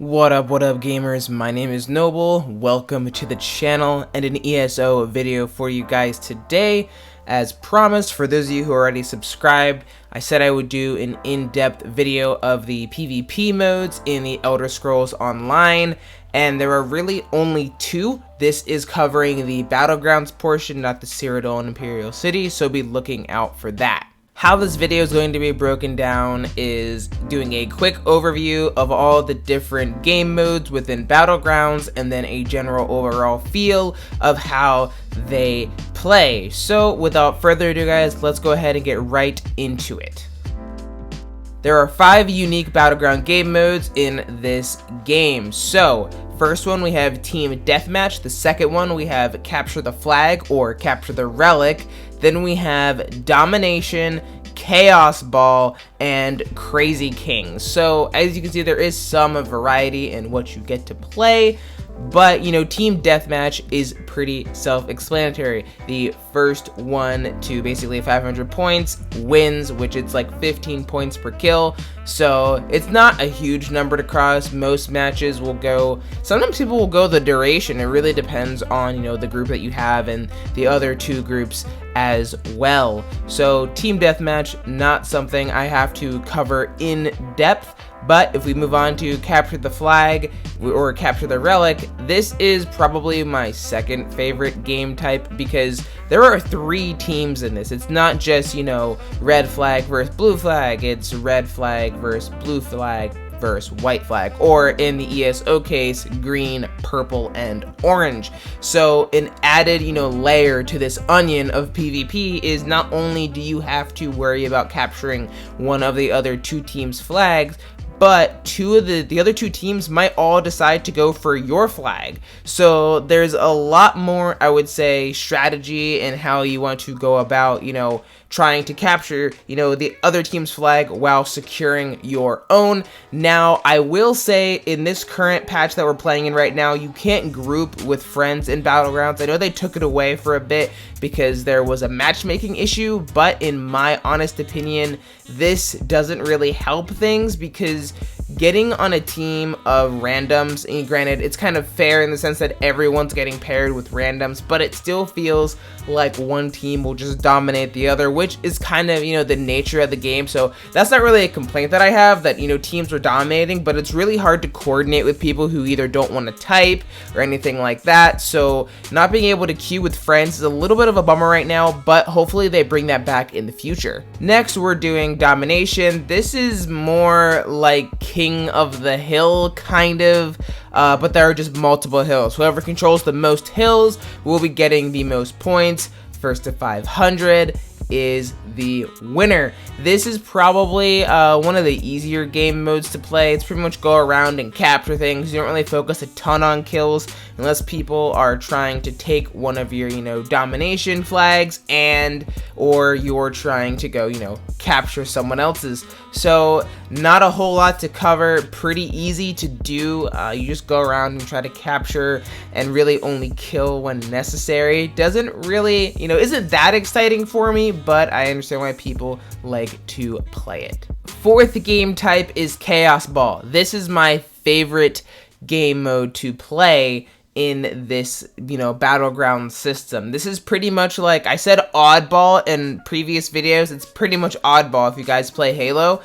What up gamers, my name is Noble, welcome to the channel and an ESO video for you guys today. As promised, for those of you who already subscribed, I said I would do an in-depth video of the PvP modes in the Elder Scrolls Online, and there are really only two. This is covering the Battlegrounds portion, not the Cyrodiil and Imperial City, so be looking out for that. How this video is going to be broken down is doing a quick overview of all the different game modes within Battlegrounds and then a general overall feel of how they play. So without further ado guys, let's go ahead and get right into it. There are 5 unique Battleground game modes in this game. So first one we have Team Deathmatch, the second one we have Capture the Flag or Capture the Relic, then we have Domination, Chaos Ball, and Crazy King. So as you can see, there is some variety in what you get to play, but you know, Team Deathmatch is pretty self-explanatory. The first one to basically 500 points wins, which it's like 15 points per kill, so it's not a huge number to cross. Most matches will go, sometimes people will go the duration. It really depends on, you know, the group that you have and the other two groups as well. So Team Deathmatch, not something I have to cover in depth. But if we move on to Capture the Flag or Capture the Relic, this is probably my second favorite game type because there are 3 teams in this. It's not just, you know, red flag versus blue flag. It's red flag versus blue flag versus white flag, or in the ESO case, green, purple, and orange. So an added, you know, layer to this onion of PvP is not only do you have to worry about capturing one of the other 2 teams' flags, but the other 2 teams might all decide to go for your flag. So there's a lot more, I would say, strategy in how you want to go about, you know, trying to capture, you know, the other team's flag while securing your own. Now, I will say in this current patch that we're playing in right now, you can't group with friends in Battlegrounds. I know they took it away for a bit because there was a matchmaking issue, but in my honest opinion, this doesn't really help things because getting on a team of randoms, and granted it's kind of fair in the sense that everyone's getting paired with randoms, but it still feels like one team will just dominate the other, which is kind of, you know, the nature of the game. So that's not really a complaint that I have, that, you know, teams are dominating, but it's really hard to coordinate with people who either don't want to type or anything like that. So not being able to queue with friends is a little bit of a bummer right now, but hopefully they bring that back in the future. Next we're doing Domination. This is more like King of the Hill kind of, but there are just multiple hills. Whoever controls the most hills will be getting the most points. First to 500 is the winner. This is probably one of the easier game modes to play. It's pretty much go around and capture things. You don't really focus a ton on kills unless people are trying to take one of your, you know, domination flags, and or you're trying to go, you know, capture someone else's. So not a whole lot to cover, pretty easy to do. You just go around and try to capture and really only kill when necessary. Doesn't really, you know, isn't that exciting for me, but I understand why people like to play it. Fourth game type is Chaos Ball. This is my favorite game mode to play in this, you know, Battleground system. This is pretty much like, I said oddball in previous videos, it's pretty much oddball if you guys play Halo,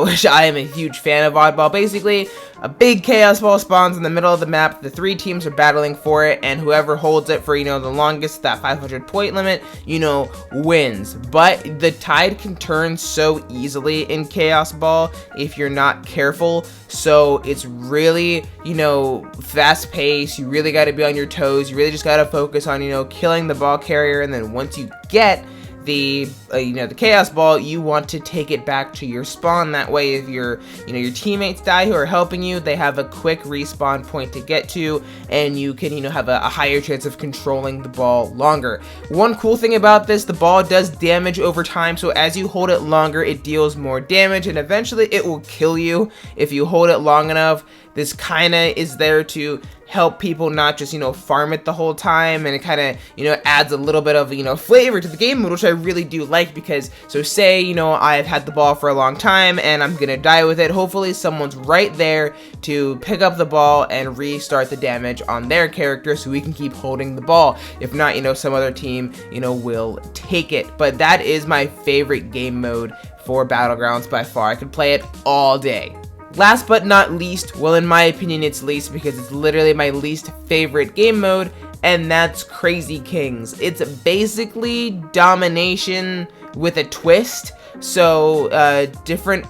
which I am a huge fan of oddball. Basically, a big chaos ball spawns in the middle of the map, the 3 teams are battling for it, and whoever holds it for, you know, the longest, that 500 point limit, you know, wins. But the tide can turn so easily in Chaos Ball if you're not careful, so it's really, you know, fast paced. You really got to be on your toes. You really just got to focus on, you know, killing the ball carrier, and then once you get the you know, the Chaos Ball, you want to take it back to your spawn. That way if your, you know, your teammates die who are helping you, they have a quick respawn point to get to, and you can, you know, have a higher chance of controlling the ball longer. One cool thing about this, the ball does damage over time, so as you hold it longer it deals more damage, and eventually it will kill you if you hold it long enough. This kinda is there to help people not just, farm it the whole time, and it kind of, adds a little bit of, flavor to the game mode, which I really do like, because, so say, I've had the ball for a long time and I'm gonna die with it, hopefully someone's right there to pick up the ball and restart the damage on their character so we can keep holding the ball. If not, some other team, will take it. But that is my favorite game mode for Battlegrounds by far. I could play it all day. Last but not least, well, in my opinion it's least because it's literally my least favorite game mode, and that's Crazy Kings. It's basically domination with a twist. So different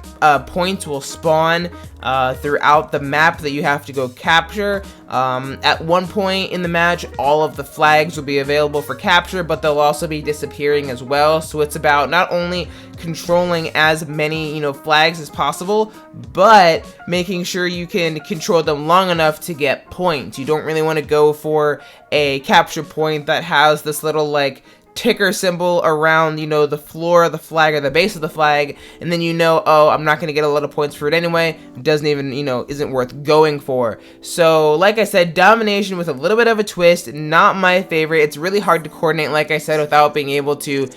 points will spawn throughout the map that you have to go capture. At one point in the match, all of the flags will be available for capture, but they'll also be disappearing as well. So it's about not only controlling as many, flags as possible, but making sure you can control them long enough to get points. You don't really want to go for a capture point that has this little, like, ticker symbol around, the floor of the flag or the base of the flag, and then oh, I'm not gonna get a lot of points for it anyway. It doesn't even, isn't worth going for. So, like I said, domination with a little bit of a twist, not my favorite. It's really hard to coordinate, like I said, without being able to,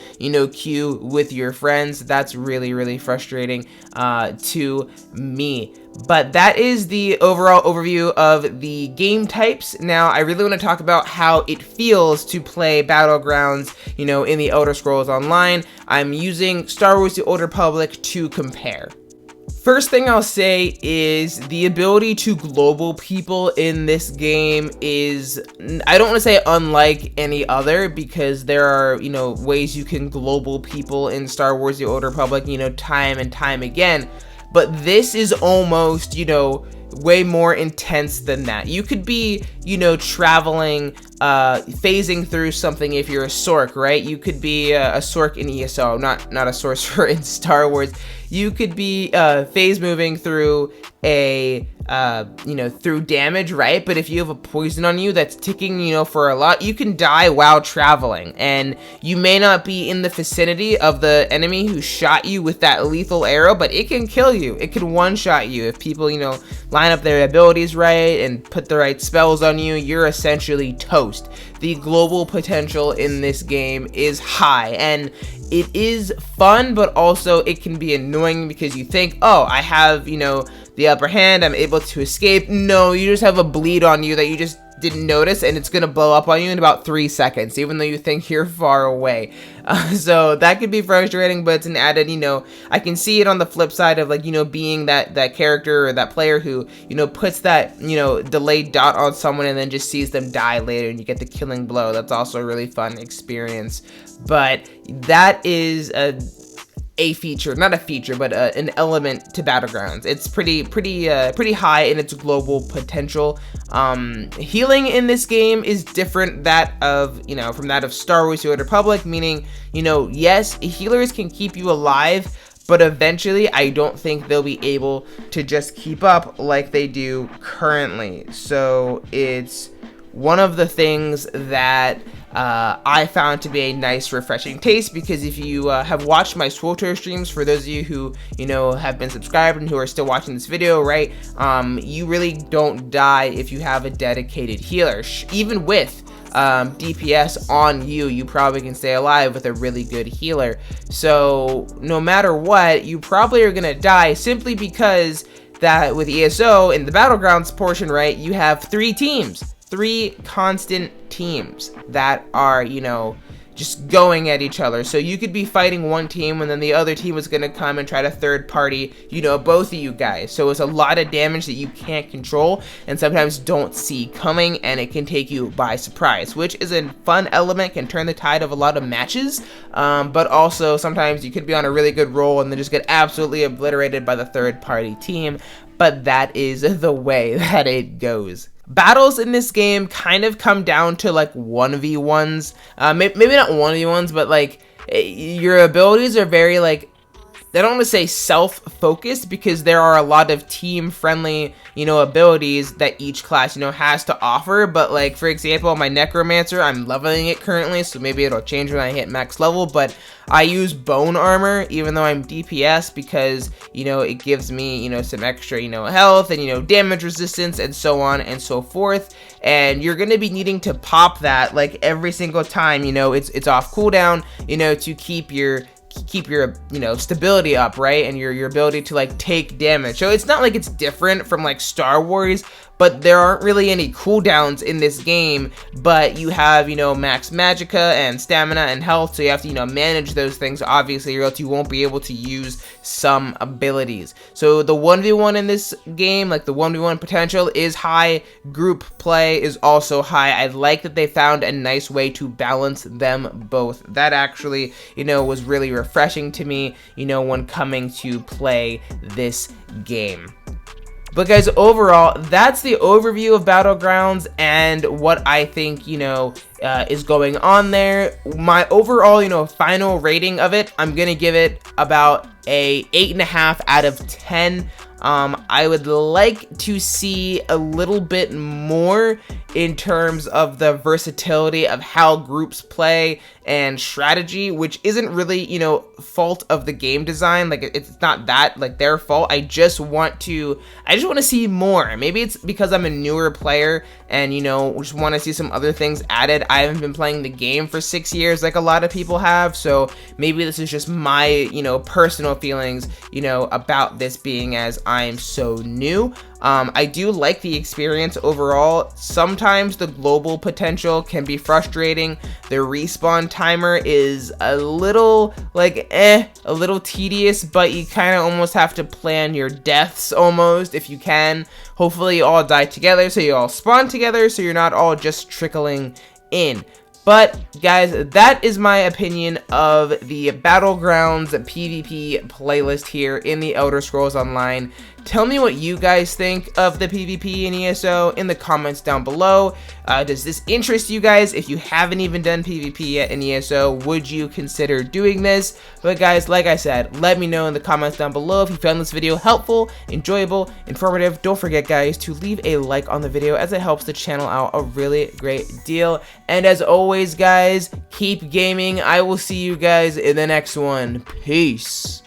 queue with your friends. That's really, really frustrating to me. But that is the overall overview of the game types. Now, I really want to talk about how it feels to play Battlegrounds, in the Elder Scrolls Online. I'm using Star Wars: The Old Republic to compare. First thing I'll say is the ability to global people in this game is, I don't want to say unlike any other, because there are, ways you can global people in Star Wars: The Old Republic, time and time again. But this is almost, way more intense than that. You could be, traveling, phasing through something if you're a Sorc, right? You could be a Sorc in ESO, not a sorcerer in Star Wars. You could be phase moving through a through damage, right? But if you have a poison on you that's ticking, for a lot, you can die while traveling, and you may not be in the vicinity of the enemy who shot you with that lethal arrow, but it can kill you. It can one-shot you if people, line up their abilities right and put the right spells on you. You're essentially toast. The global potential in this game is high, and it is fun, but also it can be annoying because you think, oh, I have, the upper hand, I'm able to escape. No, you just have a bleed on you that you just didn't notice, and it's gonna blow up on you in about 3 seconds, even though you think you're far away. So that could be frustrating, but it's an added, I can see it on the flip side of, like, being that character or that player who, puts that, delayed dot on someone and then just sees them die later and you get the killing blow. That's also a really fun experience. But that is a feature, not a feature, but an element to Battlegrounds. It's pretty high in its global potential. Healing in this game is different from that of Star Wars: The Old Republic, meaning, yes, healers can keep you alive, but eventually I don't think they'll be able to just keep up like they do currently. So it's one of the things that I found to be a nice, refreshing taste, because if you have watched my Swotor streams, for those of you who, have been subscribed and who are still watching this video, right, you really don't die if you have a dedicated healer. Even with DPS on you, you probably can stay alive with a really good healer. So no matter what, you probably are gonna die simply because that with ESO in the Battlegrounds portion, right, you have 3 teams. 3 constant teams that are, just going at each other. So you could be fighting one team and then the other team is going to come and try to third party, both of you guys. So it's a lot of damage that you can't control and sometimes don't see coming, and it can take you by surprise, which is a fun element, can turn the tide of a lot of matches. But also sometimes you could be on a really good roll and then just get absolutely obliterated by the third party team. But that is the way that it goes. Battles in this game kind of come down to like 1v1s, maybe not 1v1s, but like your abilities are very like I don't want to say self-focused, because there are a lot of team-friendly, abilities that each class, has to offer. But like, for example, my Necromancer, I'm leveling it currently, so maybe it'll change when I hit max level, but I use Bone Armor, even though I'm DPS, because, it gives me, some extra, health and, damage resistance and so on and so forth. And you're going to be needing to pop that, like, every single time, it's off cooldown, to keep your stability up, right? And your ability to like take damage. So it's not like it's different from like Star Wars, but there aren't really any cooldowns in this game, but you have, max magicka and stamina and health, so you have to, manage those things, obviously, or else you won't be able to use some abilities. So the 1v1 in this game, like the 1v1 potential is high, group play is also high. I like that they found a nice way to balance them both. That actually, was really refreshing to me, when coming to play this game. But guys, overall, that's the overview of Battlegrounds and what I think, is going on there. My overall, final rating of it, I'm going to give it about a 8.5 out of 10. I would like to see a little bit more in terms of the versatility of how groups play and strategy, which isn't really, fault of the game design. Like, it's not that, like, their fault. I just want to see more. Maybe it's because I'm a newer player and, just want to see some other things added. I haven't been playing the game for 6 years like a lot of people have, so maybe this is just my, personal feelings, about this, being as I'm so new. I do like the experience overall. Sometimes the global potential can be frustrating. The respawn timer is a little, like, a little tedious, but you kind of almost have to plan your deaths almost, if you can. Hopefully you all die together, so you all spawn together, so you're not all just trickling in. But guys, that is my opinion of the Battlegrounds PvP playlist here in the Elder Scrolls Online. Tell me what you guys think of the PvP in ESO in the comments down below. Does this interest you guys? If you haven't even done PvP yet in ESO, would you consider doing this? But guys, like I said, let me know in the comments down below if you found this video helpful, enjoyable, informative. Don't forget, guys, to leave a like on the video, as it helps the channel out a really great deal. And as always, guys, keep gaming. I will see you guys in the next one. Peace.